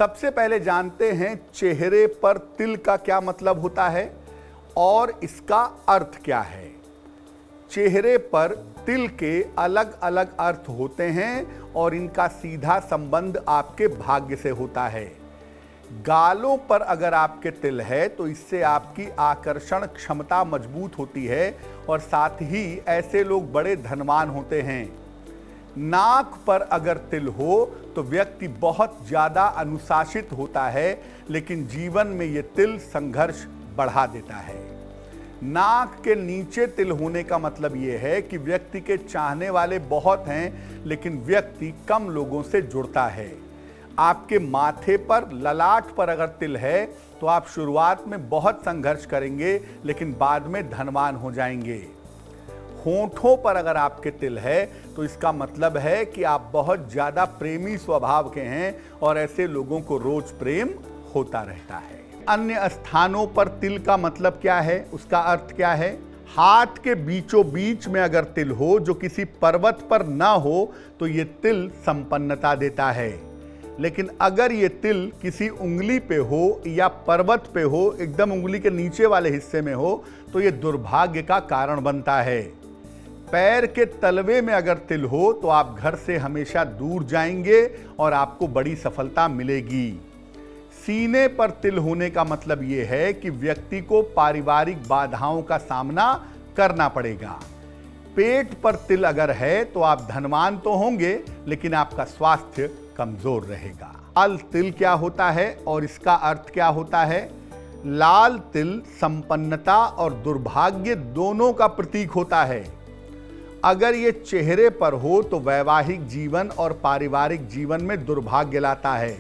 सबसे पहले जानते हैं चेहरे पर तिल का क्या मतलब होता है और इसका अर्थ क्या है। चेहरे पर तिल के अलग अलग अर्थ होते हैं और इनका सीधा संबंध आपके भाग्य से होता है। गालों पर अगर आपके तिल है तो इससे आपकी आकर्षण क्षमता मजबूत होती है और साथ ही ऐसे लोग बड़े धनवान होते हैं। नाक पर अगर तिल हो तो व्यक्ति बहुत ज़्यादा अनुशासित होता है, लेकिन जीवन में ये तिल संघर्ष बढ़ा देता है। नाक के नीचे तिल होने का मतलब ये है कि व्यक्ति के चाहने वाले बहुत हैं, लेकिन व्यक्ति कम लोगों से जुड़ता है। आपके माथे पर ललाट पर अगर तिल है तो आप शुरुआत में बहुत संघर्ष करेंगे, लेकिन बाद में धनवान हो जाएंगे। होंठों पर अगर आपके तिल है तो इसका मतलब है कि आप बहुत ज़्यादा प्रेमी स्वभाव के हैं और ऐसे लोगों को रोज प्रेम होता रहता है। अन्य स्थानों पर तिल का मतलब क्या है, उसका अर्थ क्या है। हाथ के बीचों बीच में अगर तिल हो जो किसी पर्वत पर ना हो तो ये तिल संपन्नता देता है, लेकिन अगर ये तिल किसी उंगली पे हो या पर्वत पे हो, एकदम उंगली के नीचे वाले हिस्से में हो, तो ये दुर्भाग्य का कारण बनता है। पैर के तलवे में अगर तिल हो तो आप घर से हमेशा दूर जाएंगे और आपको बड़ी सफलता मिलेगी। सीने पर तिल होने का मतलब ये है कि व्यक्ति को पारिवारिक बाधाओं का सामना करना पड़ेगा। पेट पर तिल अगर है तो आप धनवान तो होंगे, लेकिन आपका स्वास्थ्य कमजोर रहेगा। लाल तिल क्या होता है और इसका अर्थ क्या होता है। लाल तिल संपन्नता और दुर्भाग्य दोनों का प्रतीक होता है। अगर ये चेहरे पर हो तो वैवाहिक जीवन और पारिवारिक जीवन में दुर्भाग्य लाता है,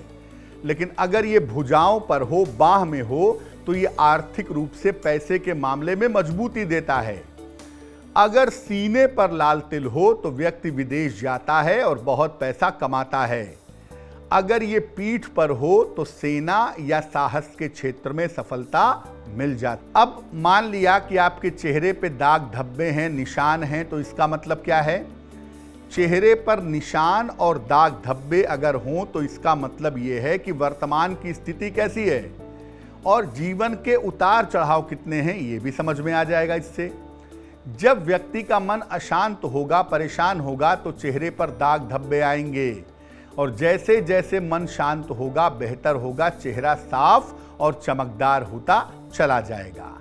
लेकिन अगर ये भुजाओं पर हो, बाह में हो, तो ये आर्थिक रूप से पैसे के मामले में मजबूती देता है। अगर सीने पर लाल तिल हो तो व्यक्ति विदेश जाता है और बहुत पैसा कमाता है। अगर ये पीठ पर हो तो सेना या साहस के क्षेत्र में सफलता मिल जाती। अब मान लिया कि आपके चेहरे पे दाग धब्बे हैं, निशान हैं, तो इसका मतलब क्या है। चेहरे पर निशान और दाग धब्बे अगर हों तो इसका मतलब यह है कि वर्तमान की स्थिति कैसी है और जीवन के उतार चढ़ाव कितने हैं, ये भी समझ में आ जाएगा इससे। जब व्यक्ति का मन अशांत होगा, परेशान होगा, तो चेहरे पर दाग धब्बे आएंगे और जैसे जैसे मन शांत होगा, बेहतर होगा, चेहरा साफ और चमकदार होता चला जाएगा।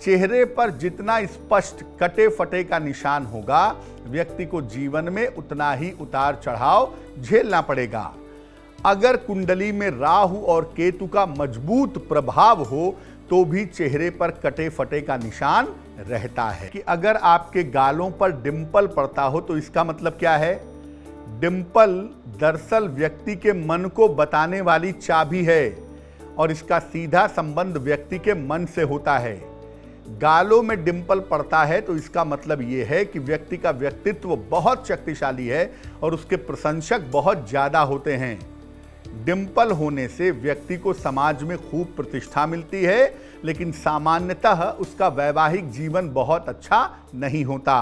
चेहरे पर जितना स्पष्ट कटे फटे का निशान होगा, व्यक्ति को जीवन में उतना ही उतार चढ़ाव झेलना पड़ेगा। अगर कुंडली में राहु और केतु का मजबूत प्रभाव हो तो भी चेहरे पर कटे फटे का निशान रहता है। कि अगर आपके गालों पर डिंपल पड़ता हो तो इसका मतलब क्या है। डिंपल दरअसल व्यक्ति के मन को बताने वाली चाबी है और इसका सीधा संबंध व्यक्ति के मन से होता है। गालों में डिंपल पड़ता है तो इसका मतलब यह है कि व्यक्ति का व्यक्तित्व बहुत शक्तिशाली है और उसके प्रशंसक बहुत ज्यादा होते हैं। डिंपल होने से व्यक्ति को समाज में खूब प्रतिष्ठा मिलती है, लेकिन सामान्यतः उसका वैवाहिक जीवन बहुत अच्छा नहीं होता।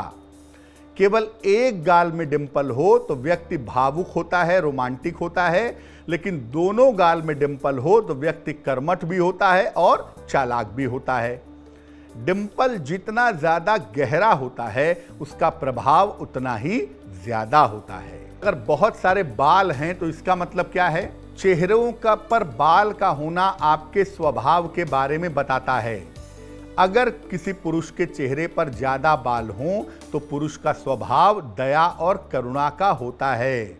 केवल एक गाल में डिंपल हो तो व्यक्ति भावुक होता है, रोमांटिक होता है, लेकिन दोनों गाल में डिंपल हो तो व्यक्ति कर्मठ भी होता है और चालाक भी होता है। डिंपल जितना ज्यादा गहरा होता है उसका प्रभाव उतना ही ज्यादा होता है। अगर बहुत सारे बाल हैं तो इसका मतलब क्या है। चेहरों का पर बाल का होना आपके स्वभाव के बारे में बताता है। अगर किसी पुरुष के चेहरे पर ज्यादा बाल हों तो पुरुष का स्वभाव दया और करुणा का होता है।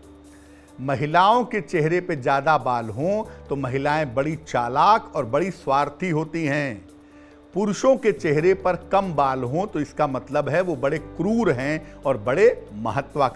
महिलाओं के चेहरे पे ज्यादा बाल हों तो महिलाएं बड़ी चालाक और बड़ी स्वार्थी होती हैं। पुरुषों के चेहरे पर कम बाल हों तो इसका मतलब है वो बड़े क्रूर हैं और बड़े महत्वाकांक्षी।